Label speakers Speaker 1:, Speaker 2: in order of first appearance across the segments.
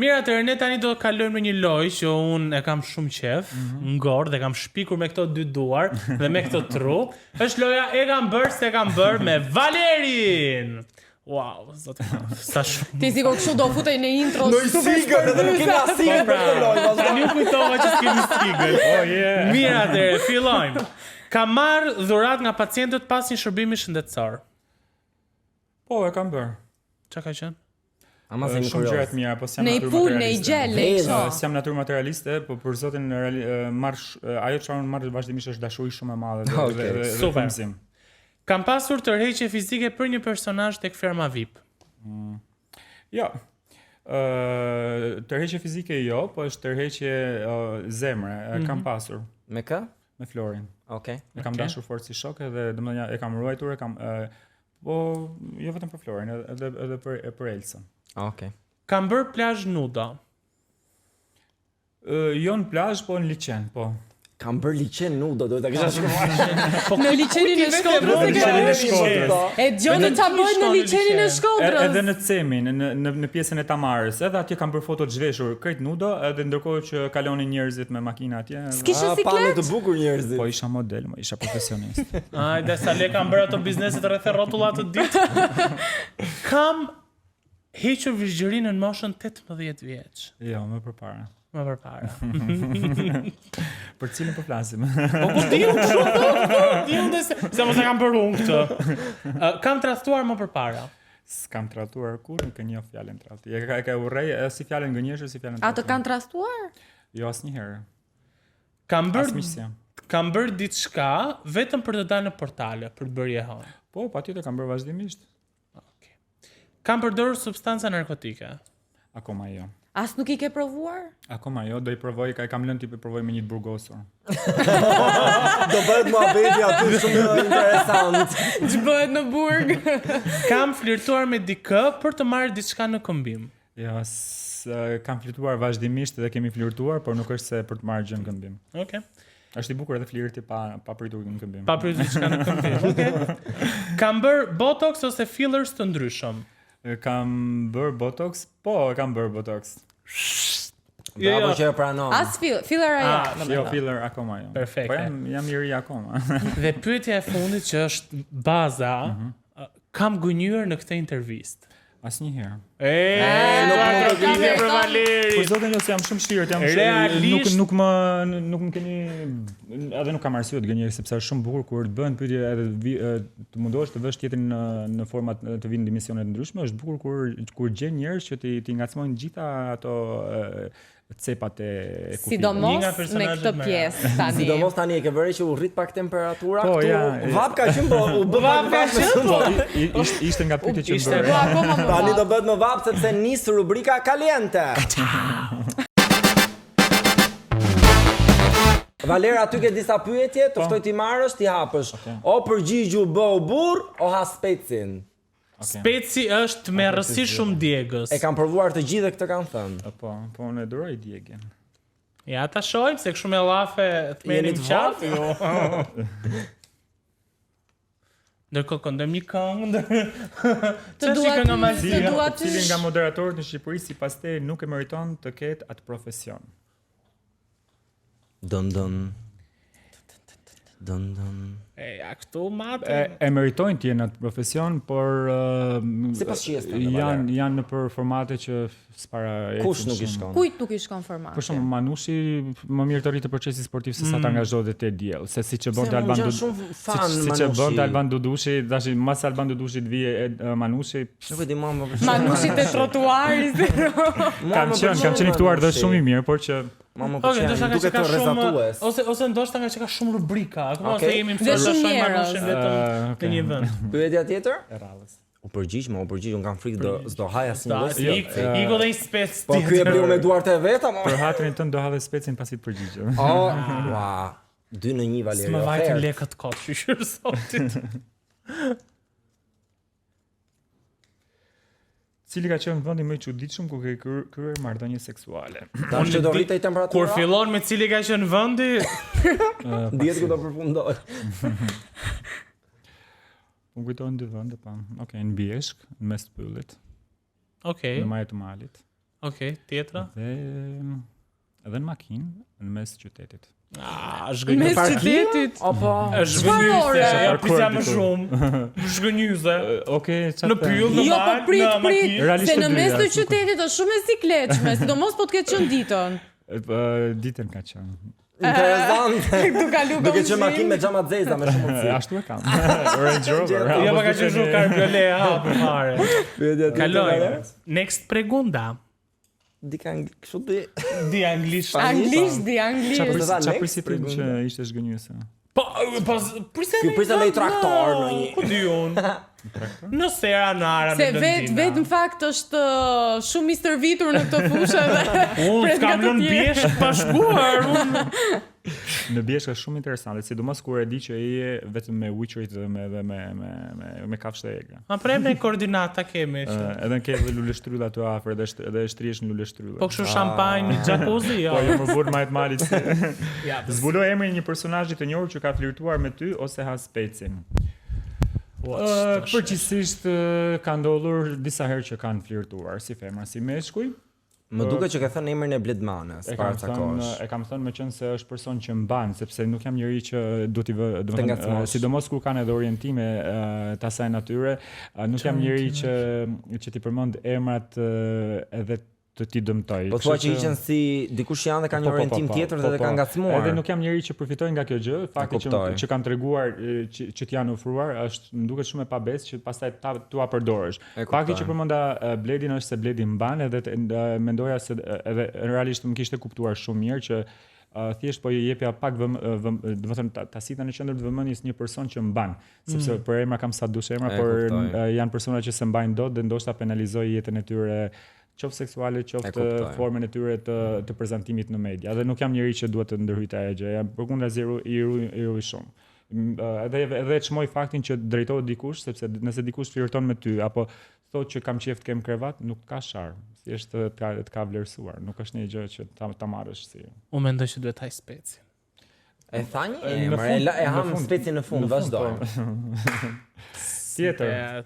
Speaker 1: Mirë, atëherë ne tani do të kalojmë në një lojë që unë e kam shumë qef, ngor dhe kam shpikur me këto dy duar dhe me këtë tru. Është loja e kam bërë se kam bërë me Valerin. Wow, zotë. Sa shumë.
Speaker 2: Ti si kështu do futej në intro.
Speaker 3: Në sigër, edhe nuk kemi as sigër për këtë lojë.
Speaker 1: Tani u kujtova që s'kemi sigër.
Speaker 4: Oh yeah.
Speaker 1: Mirë, atëherë fillojmë. Kam marrë dhurat nga pacientët pas një shërbimi shëndetësor.
Speaker 4: Po, e kam bërë.
Speaker 1: Çka ka qenë?
Speaker 3: Ama se
Speaker 4: Shumë gjëra të mira, po s'jam
Speaker 2: Në i
Speaker 4: natyrë
Speaker 2: punë, në i
Speaker 4: materialiste.
Speaker 2: gjele.
Speaker 4: S'jam natyrë materialiste, po për zotin ajo çfarë unë marr vazhdimisht është dashuri shumë e madhe dhe
Speaker 1: Super.
Speaker 4: frymëzim.
Speaker 1: Kam pasur tërheqje fizike për një personazh tek ferma VIP.
Speaker 4: Jo. Tërheqje fizike jo, po është tërheqje zemre. Kam pasur
Speaker 3: Me kë?
Speaker 4: me Florin.
Speaker 3: Okej.
Speaker 4: E kam dashur fort si shok edhe domethënë e kam ruajtur, po jo vetëm për Florin, edhe për Elsën.
Speaker 3: Okej.
Speaker 1: Kam bërë plazh nuda.
Speaker 4: Jo në plazh, po në liçen, po.
Speaker 3: Kam bërë liçen nudo, do ta kisha shkruar.
Speaker 2: Në liçenin e Shkodrës. E dëgjoni ça bëjnë në liçenin e Shkodrës.
Speaker 4: Edhe në Cemin, në pjesën e Tamarës, edhe atje kam bërë foto të zhveshur, krejt nudo, edhe ndërkohë që kalonin njerëzit me makina atje.
Speaker 2: S'kishe
Speaker 3: Pa
Speaker 2: siklet?
Speaker 3: të bukur njerëzit.
Speaker 4: Po isha model, isha profesionist.
Speaker 1: Ajde, sa le kam bërë ato bizneset rreth rrotulla të ditë. Kam hequr vizhgjerinë në moshën 18 vjeç.
Speaker 4: Jo, më përpara.
Speaker 1: Më përpara.
Speaker 4: Për cilën po flasim?
Speaker 1: Po diun shumë, diun se mos e kam bërë unë këtë. Kam tradhtuar më përpara.
Speaker 4: S'kam tratuar kur, nuk e njoh fjalën tradhti. E ka urrej si fjalën gënjeshtër, si fjalën
Speaker 2: A të
Speaker 4: tradhtuar.
Speaker 2: kanë trastuar?
Speaker 4: Jo asnjëherë.
Speaker 1: Kam bërë
Speaker 4: Asnjëherë.
Speaker 1: kam bërë diçka vetëm për të dalë në portale, për të bërë jehon.
Speaker 4: Po, patjetër kam bërë vazhdimisht.
Speaker 1: Kam përdorur substanca narkotike.
Speaker 4: Akoma jo.
Speaker 2: As nuk i ke provuar?
Speaker 4: Akoma jo, do i provoj, kam lënë ti të provoj me një të burgosur.
Speaker 3: Do bëhet muhabeti aty shumë interesant.
Speaker 2: Ç'bëhet në burg?
Speaker 1: Kam flirtuar me dikë për të marrë diçka në këmbim.
Speaker 4: Jo, kam flirtuar vazhdimisht dhe kemi flirtuar, por nuk është se për të marrë gjë në këmbim.
Speaker 1: Okej.
Speaker 4: Është i bukur edhe flirti pa pritur në këmbim.
Speaker 1: Pa pritur diçka në këmbim. Okej. Kam bërë botox ose fillers të ndryshëm.
Speaker 4: Kam bërë botox? Po, kam bërë botox.
Speaker 3: Bravo që e pranon.
Speaker 2: As filler ajo.
Speaker 4: Jo, filler akoma jo.
Speaker 1: Perfekte.
Speaker 4: Po jam i ri akoma.
Speaker 1: Dhe pyetja e fundit që është baza, kam gënjur në këtë intervistë.
Speaker 4: Asnjëherë.
Speaker 1: Nuk për Valeri.
Speaker 4: Po zotin se jam shumë shpirt,
Speaker 1: Realisht-
Speaker 4: nuk më keni edhe nuk kam arsye të gënjej sepse është shumë bukur kur të bëhen pyetje edhe të mundohesh të vësh tjetrin në format të vinë në emisione të ndryshme, është bukur kur gjen njerëz që ti ngacmojnë gjitha ato cepat e kufit.
Speaker 2: Sidomos
Speaker 1: Një nga
Speaker 2: me
Speaker 1: personazhet
Speaker 2: këtë
Speaker 1: më
Speaker 2: pjesë tani.
Speaker 3: Sidomos tani e ke vëre që u rrit pak temperatura
Speaker 4: Po,
Speaker 3: këtu.
Speaker 4: ja,
Speaker 3: Vap ka qenë, po u bë
Speaker 1: Vap ka qenë, po.
Speaker 4: Ishte nga pyetjet që
Speaker 1: Ishte,
Speaker 4: më
Speaker 2: Po
Speaker 4: bëre.
Speaker 2: akoma më
Speaker 3: Tani do
Speaker 2: vap.
Speaker 3: bëhet më vap sepse nis rubrika Caliente. Valera, aty ke disa pyetje, të ftoj ti marrësh, ti hapësh. O përgjigju bë u burr, o ha specin.
Speaker 1: Speci është me rësi shumë djegës.
Speaker 3: E kam provuar të gjithë dhe këtë kanë thënë.
Speaker 4: Po, unë e duroj djegjen.
Speaker 1: Ja ta shohim se kështu me llafe të
Speaker 3: Jeni
Speaker 1: merrim
Speaker 3: të
Speaker 1: qatë. Jo. Ndërkohë këndojmë një këngë.
Speaker 2: Të dua
Speaker 1: kënga
Speaker 2: ty,
Speaker 1: mazia.
Speaker 2: të dua ty.
Speaker 4: Cili nga moderatorët në Shqipëri sipas teje nuk e meriton të ketë atë profesion?
Speaker 3: Dun dun. Dun dun.
Speaker 1: Ja këtu matë.
Speaker 4: E meritojnë të jenë atë profesion, por
Speaker 3: Sipas shijes tënde,
Speaker 4: janë në për formate që s'para
Speaker 3: Kush nuk i shkon?
Speaker 2: Kujt nuk i shkon formati?
Speaker 4: Për shembull Manushi më mirë të rritë procesi sportiv se sa të angazhohet te diell, se siç e bën Alban Dudushi.
Speaker 3: Shumë fan
Speaker 4: Siç e bën Alban Dudushi, tash mas Alban Dudushi të vije Manushi.
Speaker 3: Nuk e di mua më
Speaker 2: Manushit e trotuarit.
Speaker 4: Kam qenë ftuar dhe shumë i mirë, por që
Speaker 3: Ma më
Speaker 1: Okej,
Speaker 3: pëlqen,
Speaker 1: ndoshta nga
Speaker 3: duket
Speaker 1: që ka
Speaker 3: të
Speaker 1: shumë
Speaker 3: rrezatues.
Speaker 1: ose ndoshta nga që ka shumë rubrika. Akoma
Speaker 3: Okej.
Speaker 1: se jemi
Speaker 2: Dhe
Speaker 1: mësuar të
Speaker 2: shumë
Speaker 1: shohim
Speaker 2: njerëz.
Speaker 1: Manushin vetëm në një vend.
Speaker 3: Pyetja tjetër?
Speaker 4: e rradhës.
Speaker 3: U përgjigj, un kam frikë do s'do haj asnjë lloj.
Speaker 1: Iko dhe një spec
Speaker 3: Po ky e bliu me duart e veta, mo.
Speaker 4: Për hatrin tënd do ha dhe specin pasi të përgjigjesh.
Speaker 3: Oh, ua. 2-1 Valeri.
Speaker 1: Më vajtën lekët kot, shqyr sotit.
Speaker 4: Cili ka qenë vendi më i çuditshëm ku ke kryer marrëdhënie seksuale?
Speaker 3: Tash që do rritej temperatura.
Speaker 1: Kur fillon me cili ka qenë vendi,
Speaker 3: dihet ku do përfundoj.
Speaker 4: Unë kujtojnë dy vende pa. Okej, në Bjeshk, në mes të pyllit,
Speaker 1: okay.
Speaker 4: në Majë të Malit.
Speaker 1: Okej, tjetra?
Speaker 4: Dhe edhe në makinë në mes të qytetit.
Speaker 1: Është
Speaker 2: Mes
Speaker 1: gënjyse.
Speaker 2: qytetit.
Speaker 3: Apo
Speaker 1: Është
Speaker 2: Çfarë
Speaker 1: gënjyse.
Speaker 2: ore?
Speaker 1: Ja pisja më
Speaker 4: Parkuar
Speaker 1: shumë. Zhgënjyse.
Speaker 4: Okej, çfarë?
Speaker 1: Në pyll, në
Speaker 2: Jo, po
Speaker 1: mal,
Speaker 2: prit,
Speaker 1: në
Speaker 2: prit,
Speaker 1: makinë.
Speaker 4: Realisht
Speaker 2: se
Speaker 4: të
Speaker 2: në mes të
Speaker 4: dyja,
Speaker 2: qytetit është shumë e sikletshme, sidomos po të ketë qenë ditën.
Speaker 4: Ditën ka qenë.
Speaker 3: interesant.
Speaker 2: Du kalu
Speaker 3: Duke që makinë me xhama të zeza me shumë mundësi.
Speaker 4: Ashtu e kam. Range Rover.
Speaker 1: Jo,
Speaker 4: apo
Speaker 1: pa ka qenë
Speaker 4: s'e
Speaker 1: shumë
Speaker 4: keni-
Speaker 1: karbiolet, hapë fare.
Speaker 3: Pyetja tjetër.
Speaker 1: Kaloj. Next pregunda.
Speaker 3: Dika kështu di.
Speaker 1: Di anglisht.
Speaker 2: Anglisht, di
Speaker 4: Qa
Speaker 2: anglisht.
Speaker 3: Çfarë
Speaker 4: qa
Speaker 3: next
Speaker 4: prisi ti
Speaker 3: pregunda?
Speaker 4: që ishte zgënjyese?
Speaker 1: Po, prisa
Speaker 3: Ky prisa me i traktor në një.
Speaker 1: Ku di unë? Në sera në ara
Speaker 2: Se
Speaker 1: në
Speaker 2: vet në fakt është shumë i stërvitur në këtë fushë dhe
Speaker 1: Unë
Speaker 2: pret
Speaker 1: s'kam
Speaker 2: nga të
Speaker 1: lënë
Speaker 2: tjerë.
Speaker 1: bjeshk pa shkuar. Unë
Speaker 4: Në bjeshk është shumë interesante, sidomos kur e di që ai je vetëm me Witcherit dhe me kafshë e egra.
Speaker 1: ma prem në koordinata kemi.
Speaker 4: Edhe ke edhe lule shtrydha aty afër edhe shtrihesh në lule shtrydha.
Speaker 1: Po kështu shampanjë, jacuzzi, jo.
Speaker 4: Po jo më vur më të malit.
Speaker 1: Ja,
Speaker 4: Zbuloj emrin një personazhi të njohur që ka flirtuar me ty ose ha specin. Përgjithsisht ka ndodhur disa herë që kanë flirtuar si femra si meshkuj.
Speaker 3: Më duket që ka thënë emrin e Bledmanës para ca kohësh.
Speaker 4: E kam thënë me qenë se është person që mban, sepse nuk jam njëri që duhet i vë,
Speaker 3: Të
Speaker 4: domethënë
Speaker 3: ngacmosh.
Speaker 4: sidomos kur kanë edhe orientime të asaj natyre, nuk jam njëri që ti përmend emrat edhe të ti dëmtoj.
Speaker 3: Po thua që ishin si dikush janë dhe ka një orientim tjetër dhe ka ngacmuar.
Speaker 4: Edhe nuk jam njëri që përfitoj nga kjo gjë, fakti
Speaker 3: kuptoj.
Speaker 4: që kanë treguar që të janë ofruar është më duket shumë e pabesë që pastaj tua përdorësh.
Speaker 3: E kuptoj.
Speaker 4: Fakti që përmenda Bledin është se Bledi mban edhe mendoja se edhe realisht më kishte kuptuar shumë mirë që thjesht po i jepja pak domethënë ta sita në qendër të vëmendjes një person që mban, sepse për emra kam sa dush emra, por
Speaker 3: kuptoj.
Speaker 4: janë persona që se mbajnë dot dhe ndoshta penalizoj jetën e tyre qoftë seksuale, qoftë
Speaker 3: kuptoj.
Speaker 4: formën e tyre të prezantimit në media. Dhe nuk jam njëri që duhet të ndërhyjë ajo gjë. Jam përkundazi i ruaj shumë. Edhe çmoj faktin që drejtohet dikush, sepse nëse dikush flirton me ty apo thotë që kam qejf të kem krevat, nuk ka sharm. Thjesht të ka vlerësuar. Nuk është një gjë që ta marrësh si.
Speaker 1: Unë mendoj që duhet haj speci.
Speaker 3: E tha një
Speaker 4: Në
Speaker 3: emër,
Speaker 4: fund-
Speaker 3: e ham
Speaker 4: në fund-
Speaker 3: specin në fund,
Speaker 4: në fund,
Speaker 3: vazhdojmë.
Speaker 4: Tjetër.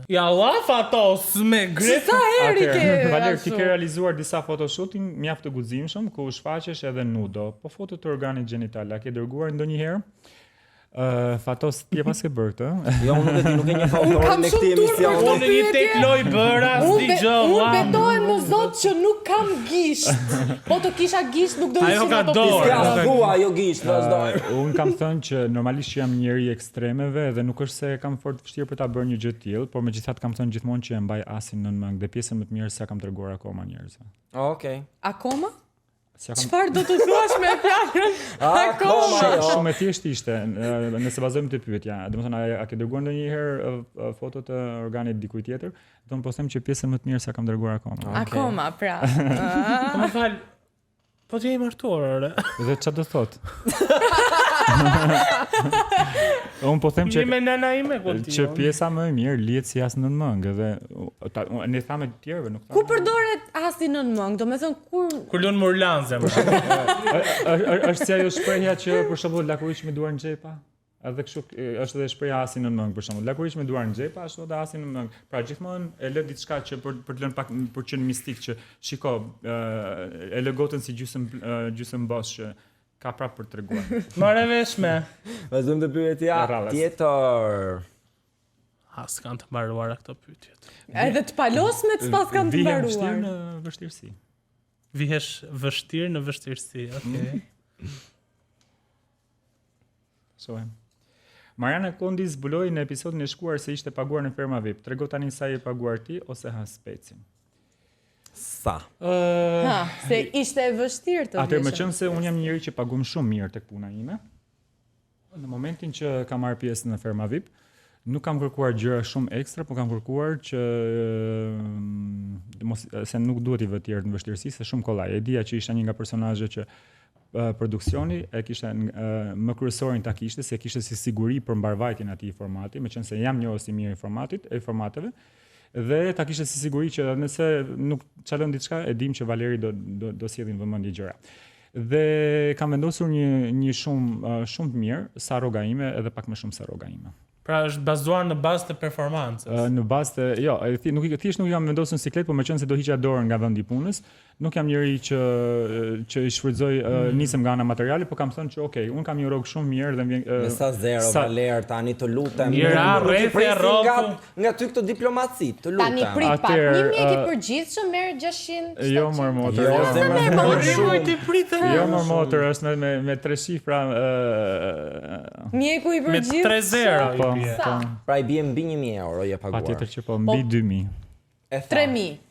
Speaker 1: Ja Allah fatos me grep.
Speaker 2: Sa heri ke?
Speaker 4: Valer, ti
Speaker 2: ashtu?
Speaker 4: ke realizuar disa fotoshooting mjaft të guximshëm ku shfaqesh edhe nudo, po foto të organit gjenital, a ke dërguar ndonjëherë? Fatos, ti e pas ke bërë këtë?
Speaker 3: Jo, unë nuk e di, nuk e një
Speaker 2: Unë
Speaker 3: faktor
Speaker 2: kam
Speaker 3: në këtë
Speaker 2: shumë turp për
Speaker 3: emision.
Speaker 1: Unë një tek loj bëra, s'di gjë,
Speaker 2: Unë
Speaker 1: ua.
Speaker 2: betohem në Zot që nuk kam gisht. Po të kisha gisht nuk do
Speaker 1: Ajo
Speaker 2: ishin
Speaker 1: ka
Speaker 2: ato
Speaker 1: dorë.
Speaker 2: pjesë.
Speaker 3: Ja, thua, jo gisht, vazhdojmë.
Speaker 4: Unë kam thënë që normalisht që jam njëri i ekstremeve dhe nuk është se kam fort vështirë për ta bërë një gjë të tillë, por megjithatë kam thënë gjithmonë që e mbaj asin nën mend dhe pjesën më të mirë sa kam treguar akoma njerëzve.
Speaker 3: Okej.
Speaker 2: Akoma?
Speaker 4: Sa kam
Speaker 2: Çfarë do të thuash me fjalën?
Speaker 3: Akoma,
Speaker 4: Shumë-
Speaker 3: jo.
Speaker 4: Shumë e thjeshtë ishte, nëse vazhdojmë të pyetja. Domethënë a ke dërguar ndonjëherë foto të organit dikujt tjetër? Domethënë po them që pjesën më të mirë sa kam dërguar akoma.
Speaker 2: Akoma, pra.
Speaker 1: Po më fal. Po ti je i martuar, ore.
Speaker 4: Dhe çfarë do thot? Unë po them
Speaker 1: Je me nana ime
Speaker 4: që pjesa më e mirë lihet si as nën mëngë dhe ne thamë të tjerëve nuk
Speaker 2: Ku përdoret asi nën mëngë? Do me thënë kur
Speaker 1: Kur lun Murlanze, më shumë.
Speaker 4: është si ajo shprehja që për shembull lakuriç me duar në xhepa? Edhe kështu është edhe shpreha asi nën mëngë për shembull. Lakuriç me duar në xhepa ashtu edhe asi nën mëngë. Pra gjithmonë e lë diçka që për të lënë pak për qenë mistik që shiko e lë gotën si gjysmë bosh që ka prapë për treguar.
Speaker 1: Marrë vesh me.
Speaker 3: Vazhdojmë të pyetja
Speaker 4: E rrallës.
Speaker 3: tjetër.
Speaker 1: Ha, s'kan të mbaruara këto pyetjet.
Speaker 2: edhe të palosmet s'pas kanë të
Speaker 4: Vihem vështirë
Speaker 2: mbaruar.
Speaker 4: në vështirësi.
Speaker 1: Vihesh vështirë në vështirësi, okej.
Speaker 4: Shohem. Mariana Kondi zbuloi në episodin e shkuar se ishte paguar në ferma VIP. Trego tani sa je paguar ti ose ha specin.
Speaker 3: Sa?
Speaker 2: Ha, se ishte e vështirë të
Speaker 4: Atëherë më
Speaker 2: vleshëm.
Speaker 4: qenë se unë jam njëri që paguam shumë mirë tek puna ime. Në momentin që kam marrë pjesë në ferma VIP, nuk kam kërkuar gjëra shumë ekstra, por kam kërkuar që se nuk duhet i vë tjerë në vështirësi, se shumë kollaj. E dija që isha një nga personazhet që produksioni e kishte më kryesorin ta kishte, se kishte si siguri për mbarvajtjen e atij formati, meqense se jam njohës i mirë i formateve. Dhe ta kishte si siguri që nëse nuk çalon diçka, e dim që Valeri do sjellin vëmendje gjëra. Dhe kam vendosur një shumë të mirë sa rroga ime edhe pak më shumë se rroga ime.
Speaker 1: Pra është bazuar në bazë të performancës.
Speaker 4: Në bazë të, jo, thjesht nuk jam vendosur në siklet, por meqense se do hiqja dorën nga vendi i punës, nuk jam njëri që i shfrytëzoj nisem nga ana materiale, por kam thënë që okay, un kam një rrogë shumë mirë dhe vjen
Speaker 3: Me sa zero Valer tani të lutem. Nga ty këtë diplomaci, të lutem.
Speaker 2: Tani prit pak. Një mjek i përgjithshëm merr 600.
Speaker 4: Jo, mor motor. Jo, mor motor është me 3 shifra
Speaker 2: Mjeku i
Speaker 1: Me
Speaker 2: përgjithshëm.
Speaker 1: 3-0 i bie.
Speaker 3: Pra i bie mbi 1000 euro je paguar.
Speaker 4: Patjetër që po mbi 2000.
Speaker 2: 3000.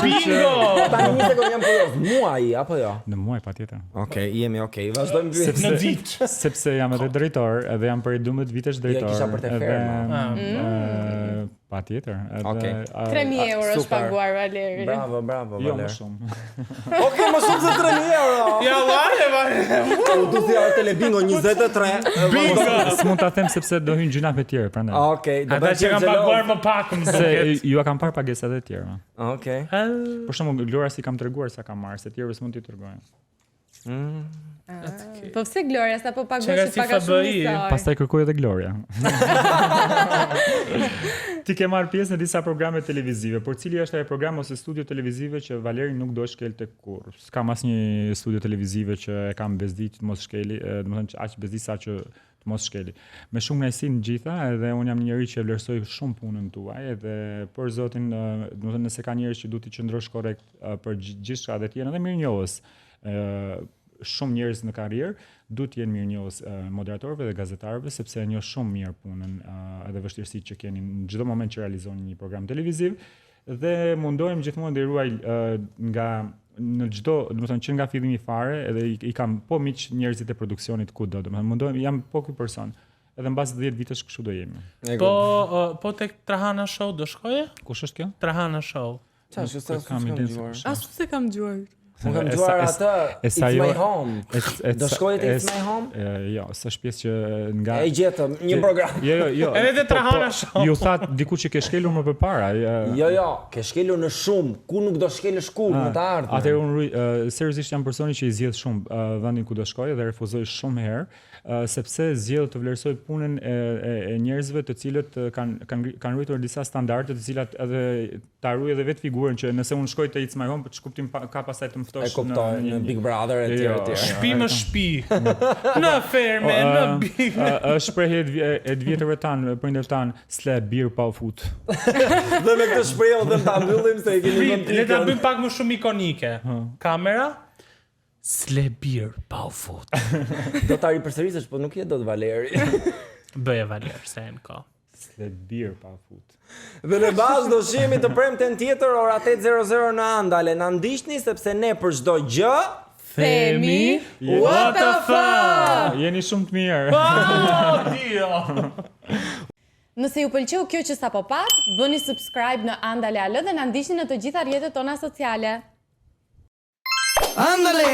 Speaker 1: Bingo!
Speaker 3: Tani një sekond jam kurioz. Muaj apo jo?
Speaker 4: Në muaj patjetër.
Speaker 3: Okej, jemi okay. Vazhdojmë pyetjen.
Speaker 1: Në vit.
Speaker 4: Sepse jam edhe drejtor, edhe jam për 12 vitesh drejtor.
Speaker 3: Jo, kisha për te ferma.
Speaker 4: Patjetër.
Speaker 3: Okej.
Speaker 2: 3000 euro është paguar Valeri.
Speaker 3: Bravo,
Speaker 4: Jo më
Speaker 3: Valer.
Speaker 4: shumë.
Speaker 3: Okej, më shumë se 3000 euro.
Speaker 1: Ja, vale.
Speaker 3: U du thja Telebingo 23.
Speaker 4: S'mund ta them sepse do hyjnë gjynat e tjera prandaj.
Speaker 3: Okej, do
Speaker 1: Ata që kanë paguar më pak më
Speaker 4: Se
Speaker 1: duket.
Speaker 4: ju kam parë pagesat e tjera.
Speaker 3: Okej.
Speaker 4: Për shembull, Glora si kam treguar sa kam marrë, se tjerës mund t'i tregojnë.
Speaker 2: Po pse Gloria sa po
Speaker 1: Çka
Speaker 2: paguash
Speaker 1: si
Speaker 2: pak a shumë
Speaker 1: FBI?
Speaker 2: njësoj?
Speaker 4: Pastaj kërkoj edhe Gloria. Ti ke marrë pjesë në disa programe televizive, por cili është ai program ose studio televizive që Valeri nuk do shkelte kurrë? S'kam asnjë studio televizive që e kam bezdit të mos shkeli, domethënë që aq bezdit sa që të mos shkeli. Me shumë kënaqësi në gjitha, edhe un jam një njerëz që vlerësoj shumë punën tuaj, edhe për zotin, domethënë nëse ka njerëz që duhet të qëndrosh korrekt për gjithçka dhe të jenë edhe mirënjohës, shumë njerëz në karrierë duhet të jenë mirënjohës moderatorëve dhe gazetarëve sepse e njoh shumë mirë punën edhe vështirësitë që keni në çdo moment që realizoni një program televiziv dhe mundohem gjithmonë të ruaj nga në çdo, domethënë që nga fillimi fare edhe i kam po miq njerëzit e produksionit kudo, domethënë mundohem jam po ky person. Edhe mbas 10 vitesh kështu do jemi.
Speaker 1: Po tek Trahana Show do shkoje?
Speaker 4: Kush është kjo?
Speaker 1: Trahana Show.
Speaker 3: Çfarë s'e kam dëgjuar.
Speaker 2: Ashtu se kam dëgjuar.
Speaker 3: Unë kam dëgjuar atë It's My Home. Do shkojë te It's My Home?
Speaker 4: Jo, s'është pjesë që nga
Speaker 3: E gjetëm, një program.
Speaker 4: Jo.
Speaker 1: Edhe te Trahana Show.
Speaker 4: Ju thatë diku që ke shkelur më përpara.
Speaker 3: Jo, ke shkelur në shumë, ku nuk do shkelësh kur në të ardhmen.
Speaker 4: Atëherë unë seriozisht jam personi që i zgjedh shumë vendin ku do shkoj dhe refuzoj shumë herë, sepse zgjedh të vlerësoj punën e njerëzve të cilët kanë rritur disa standarde të cilat edhe ta ruaj edhe vetë figurën që nëse unë shkoj te It's My Home, po ç'kuptim ka pastaj të
Speaker 3: E kuptoj, në Big Brother e tjerë e tjerë.
Speaker 1: Shtëpi më shtëpi. Në ferme, në Big.
Speaker 4: Është shprehje e vjetërve tanë, prindërit tanë, s'le bir pa u fut.
Speaker 3: Dhe me këtë shprehje do ta mbyllim se e keni vënë.
Speaker 1: Le ta bëjmë pak më shumë ikonike. Kamera s'le bir pa u fut.
Speaker 3: Do ta ripërsërisësh, po nuk je dot Valeri.
Speaker 1: Bëje Valer se në kohë.
Speaker 4: S'le bir pa u fut.
Speaker 3: Dhe në bazë do shihemi të premten tjetër ora 8:00 në Andale. Na ndiqni sepse ne për çdo gjë
Speaker 2: Themi what the fuck.
Speaker 4: Jeni shumë të mirë.
Speaker 1: Oh, Dio.
Speaker 2: Nëse ju pëlqeu kjo që sapo pat, bëni subscribe në Andale Alo dhe na ndiqni në të gjitha rrjetet tona sociale.
Speaker 5: Ándale.